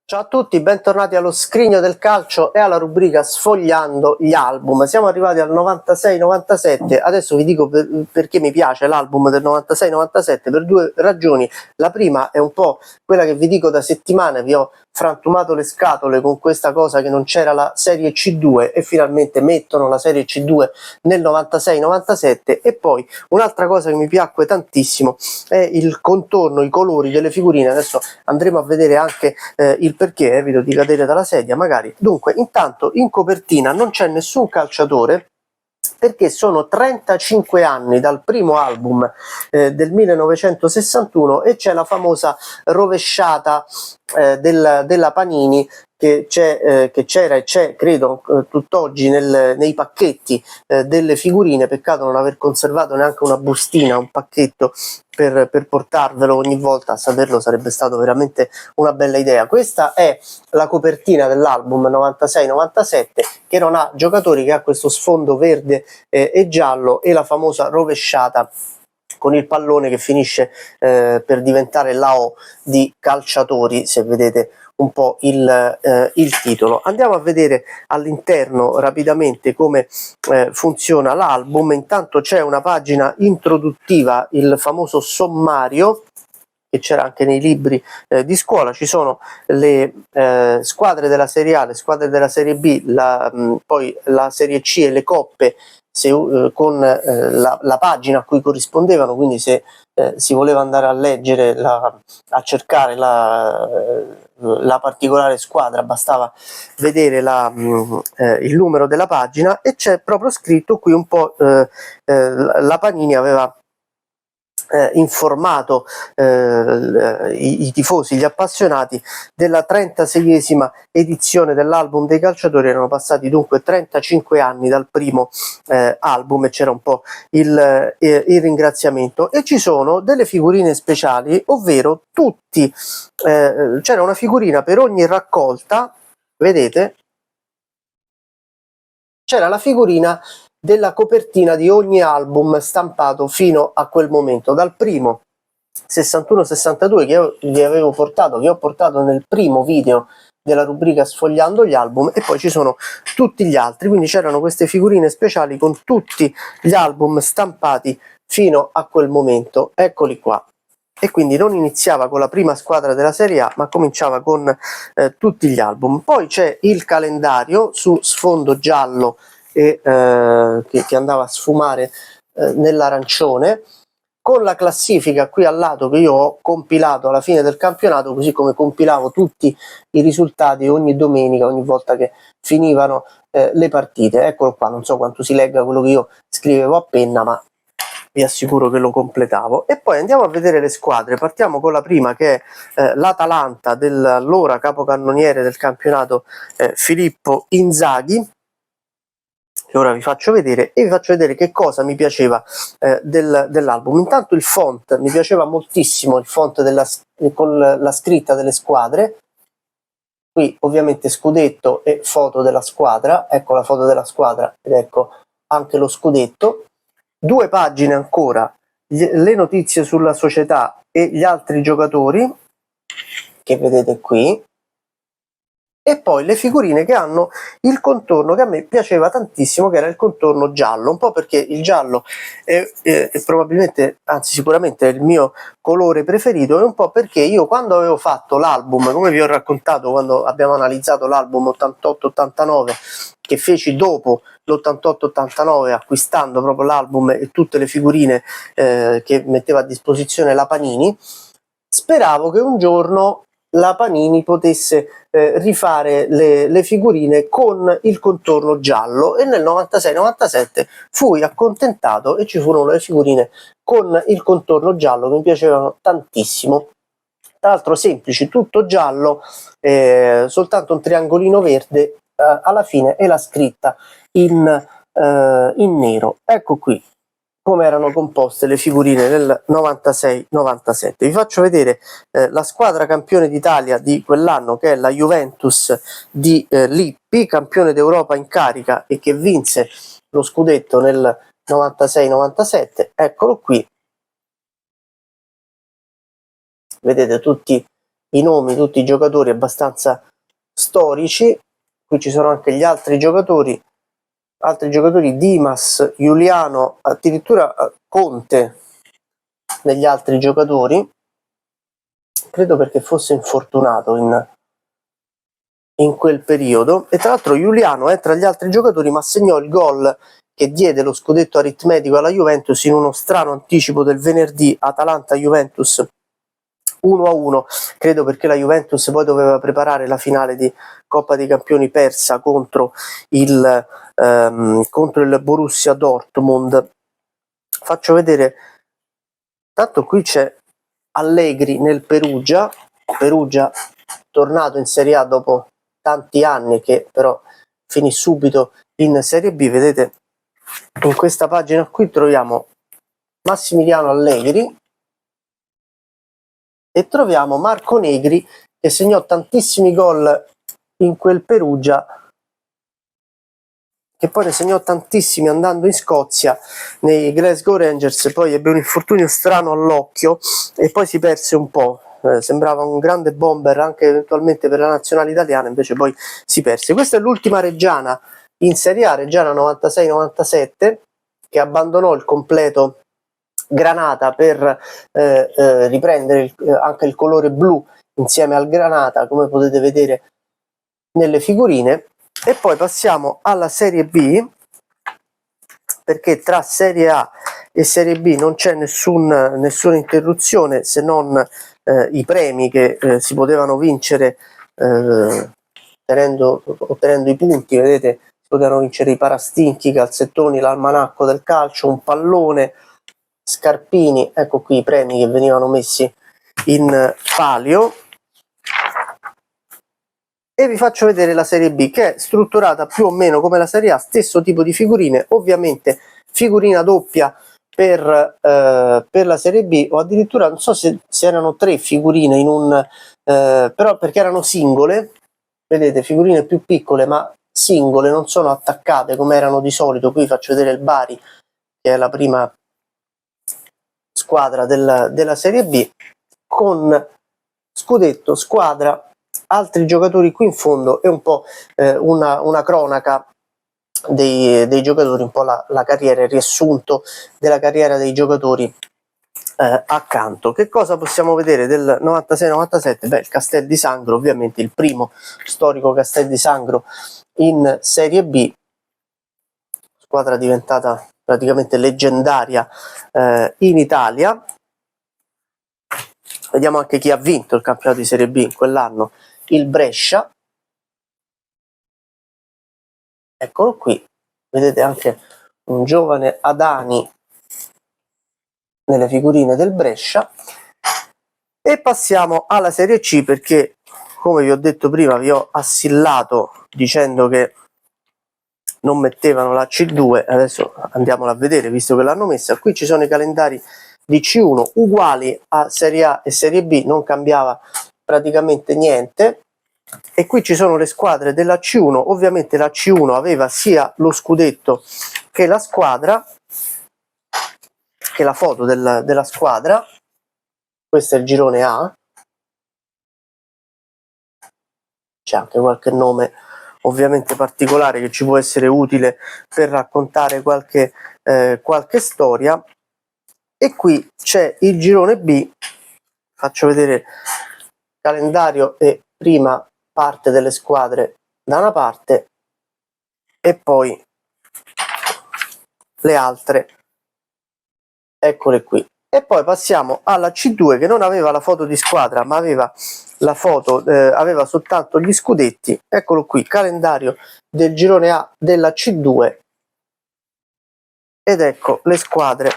Ciao a tutti, bentornati allo Scrigno del Calcio e alla rubrica Sfogliando gli album. Siamo arrivati al 96-97, adesso vi dico perché mi piace l'album del 96-97 per due ragioni. La prima è un po' quella che vi dico da settimane, vi ho frantumato le scatole con questa cosa che non c'era la serie C2 e finalmente mettono la serie C2 nel 96-97. E poi un'altra cosa che mi piacque tantissimo è il contorno, i colori delle figurine. Adesso andremo a vedere anche il perché, evito di cadere dalla sedia magari. Dunque, intanto in copertina non c'è nessun calciatore, perché sono 35 anni dal primo album del 1961 e c'è la famosa rovesciata della Panini che c'era e c'è, credo, tutt'oggi nei pacchetti delle figurine. Peccato non aver conservato neanche una bustina, un pacchetto per portarvelo ogni volta. A saperlo sarebbe stato veramente una bella idea. Questa è la copertina dell'album 96-97, che non ha giocatori, che ha questo sfondo verde e giallo e la famosa rovesciata con il pallone che finisce per diventare la O di calciatori, se vedete un po' il titolo. Andiamo a vedere all'interno rapidamente come funziona l'album. Intanto c'è una pagina introduttiva, il famoso sommario che c'era anche nei libri di scuola. Ci sono le squadre della Serie A, le squadre della Serie B, poi la Serie C e le coppe con la pagina a cui corrispondevano, quindi se si voleva andare a leggere, a cercare la particolare squadra, bastava vedere il numero della pagina, e c'è proprio scritto qui un po' la Panini aveva informato i tifosi, gli appassionati della 36esima edizione dell'album dei calciatori. Erano passati dunque 35 anni dal primo album e c'era un po' il ringraziamento, e ci sono delle figurine speciali, ovvero tutti, c'era una figurina per ogni raccolta, vedete? C'era la figurina della copertina di ogni album stampato fino a quel momento, dal primo 61-62 che io vi ho portato nel primo video della rubrica Sfogliando gli album, e poi ci sono tutti gli altri. Quindi c'erano queste figurine speciali con tutti gli album stampati fino a quel momento, eccoli qua. E quindi non iniziava con la prima squadra della Serie A, ma cominciava con tutti gli album. Poi c'è il calendario su sfondo giallo e che andava a sfumare nell'arancione, con la classifica qui al lato che io ho compilato alla fine del campionato, così come compilavo tutti i risultati ogni domenica, ogni volta che finivano le partite. Eccolo qua, non so quanto si legga quello che io scrivevo a penna, ma vi assicuro che lo completavo. E poi andiamo a vedere le squadre. Partiamo con la prima, che è l'Atalanta dell'allora capocannoniere del campionato Filippo Inzaghi, che ora vi faccio vedere, e vi faccio vedere che cosa mi piaceva dell'album. Intanto il font, mi piaceva moltissimo il font con la scritta delle squadre. Qui ovviamente scudetto e foto della squadra, ecco la foto della squadra ed ecco anche lo scudetto. Due pagine ancora, le notizie sulla società e gli altri giocatori, che vedete qui, e poi le figurine che hanno il contorno che a me piaceva tantissimo, che era il contorno giallo, un po' perché il giallo è probabilmente, anzi sicuramente è il mio colore preferito, e un po' perché io, quando avevo fatto l'album, come vi ho raccontato quando abbiamo analizzato l'album 88-89 che feci dopo l'88-89, acquistando proprio l'album e tutte le figurine che metteva a disposizione la Panini, speravo che un giorno la Panini potesse rifare le figurine con il contorno giallo, e nel 96-97 fui accontentato e ci furono le figurine con il contorno giallo che mi piacevano tantissimo. Tra l'altro semplici, tutto giallo, soltanto un triangolino verde alla fine e la scritta in nero. Ecco qui come erano composte le figurine del 96-97. Vi faccio vedere la squadra campione d'Italia di quell'anno, che è la Juventus di Lippi, campione d'Europa in carica e che vinse lo scudetto nel 96-97. Eccolo qui. Vedete tutti i nomi, tutti i giocatori abbastanza storici. Qui ci sono anche gli altri giocatori, Dimas, Giuliano, addirittura Conte negli altri giocatori, credo perché fosse infortunato in quel periodo. E tra l'altro Giuliano è tra gli altri giocatori, ma segnò il gol che diede lo scudetto aritmetico alla Juventus in uno strano anticipo del venerdì, Atalanta-Juventus 1-1, credo perché la Juventus poi doveva preparare la finale di Coppa dei Campioni persa contro il Borussia Dortmund. Faccio vedere, tanto qui c'è Allegri nel Perugia tornato in Serie A dopo tanti anni, che però finì subito in Serie B. Vedete, in questa pagina qui troviamo Massimiliano Allegri e troviamo Marco Negri, che segnò tantissimi gol in quel Perugia, che poi ne segnò tantissimi andando in Scozia nei Glasgow Rangers. Poi ebbe un infortunio strano all'occhio e poi si perse un po'. Sembrava un grande bomber anche eventualmente per la nazionale italiana, invece poi si perse. Questa è l'ultima Reggiana in Serie A, Reggiana 96-97, che abbandonò il completo Granata per riprendere anche il colore blu insieme al Granata, come potete vedere nelle figurine. E poi passiamo alla Serie B, perché tra Serie A e Serie B non c'è nessuna interruzione, se non i premi che si potevano vincere ottenendo i punti. Vedete, si potevano vincere i parastinchi, i calzettoni, l'almanacco del calcio, un pallone, scarpini. Ecco qui i premi che venivano messi in palio. E vi faccio vedere la Serie B, che è strutturata più o meno come la Serie A, stesso tipo di figurine, ovviamente figurina doppia per la Serie B, o addirittura non so se erano 3 figurine in un però perché erano singole, vedete, figurine più piccole ma singole, non sono attaccate come erano di solito. Qui faccio vedere il Bari, che è la prima squadra della Serie B, con scudetto, squadra, altri giocatori qui in fondo, e un po' una cronaca dei giocatori, un po' la carriera, il riassunto della carriera dei giocatori accanto. Che cosa possiamo vedere del 96-97? Beh, il Castel di Sangro, ovviamente il primo storico Castel di Sangro in Serie B, squadra diventata praticamente leggendaria in Italia. Vediamo anche chi ha vinto il campionato di Serie B in quell'anno: il Brescia. Eccolo qui, vedete anche un giovane Adani nelle figurine del Brescia. E passiamo alla Serie C, perché, come vi ho detto prima, vi ho assillato dicendo che non mettevano la C2, adesso andiamola a vedere visto che l'hanno messa. Qui ci sono i calendari di C1 uguali a Serie A e Serie B, non cambiava praticamente niente. E qui ci sono le squadre della C1. Ovviamente la C1 aveva sia lo scudetto che la squadra, che la foto della squadra. Questo è il girone A, c'è anche qualche nome ovviamente particolare che ci può essere utile per raccontare qualche storia. E qui c'è il girone B, faccio vedere calendario e prima parte delle squadre da una parte e poi le altre, eccole qui. E poi passiamo alla C2, che non aveva la foto di squadra ma aveva la foto, aveva soltanto gli scudetti. Eccolo qui, calendario del girone A della C2, ed ecco le squadre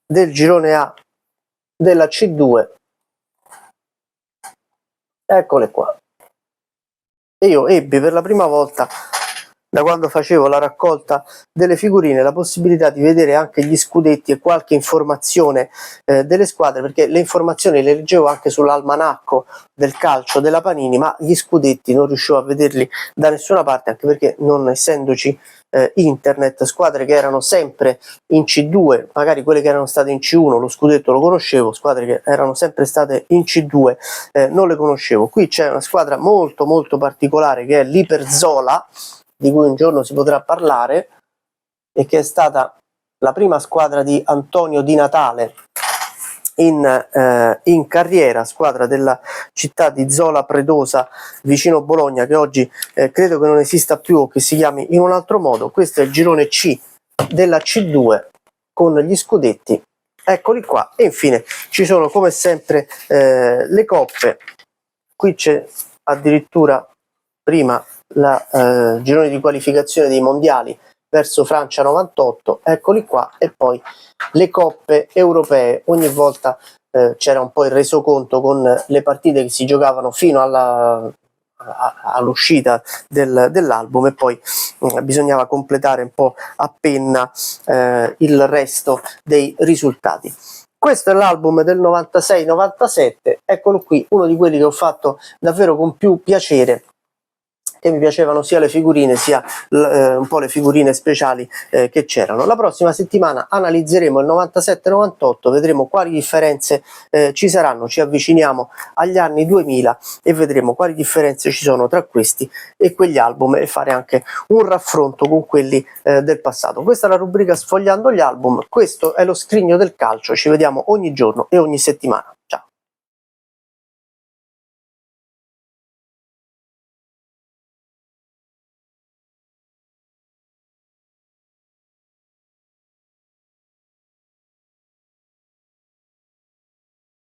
del girone A della C2, eccole qua. E io ebbi per la prima volta da quando facevo la raccolta delle figurine, la possibilità di vedere anche gli scudetti e qualche informazione delle squadre, perché le informazioni le leggevo anche sull'almanacco del calcio della Panini, ma gli scudetti non riuscivo a vederli da nessuna parte, anche perché non essendoci internet, squadre che erano sempre in C2, magari quelle che erano state in C1 lo scudetto lo conoscevo, squadre che erano sempre state in C2 non le conoscevo. Qui c'è una squadra molto molto particolare che è l'Iperzola, di cui un giorno si potrà parlare, e che è stata la prima squadra di Antonio Di Natale in carriera, squadra della città di Zola Predosa vicino Bologna, che oggi credo che non esista più o che si chiami in un altro modo. Questo è il girone C della C2 con gli scudetti, eccoli qua, e infine ci sono come sempre le coppe. Qui c'è addirittura prima la girone di qualificazione dei mondiali verso Francia 98, eccoli qua, e poi le coppe europee. Ogni volta c'era un po' il resoconto con le partite che si giocavano fino all'uscita dell'album, e poi bisognava completare un po' a penna il resto dei risultati. Questo è l'album del 96-97, eccolo qui, uno di quelli che ho fatto davvero con più piacere, e mi piacevano sia le figurine sia un po' le figurine speciali che c'erano. La prossima settimana analizzeremo il 97-98, vedremo quali differenze ci saranno, ci avviciniamo agli anni 2000 e vedremo quali differenze ci sono tra questi e quegli album, e fare anche un raffronto con quelli del passato. Questa è la rubrica Sfogliando gli album, questo è lo scrigno del calcio, ci vediamo ogni giorno e ogni settimana. Ciao!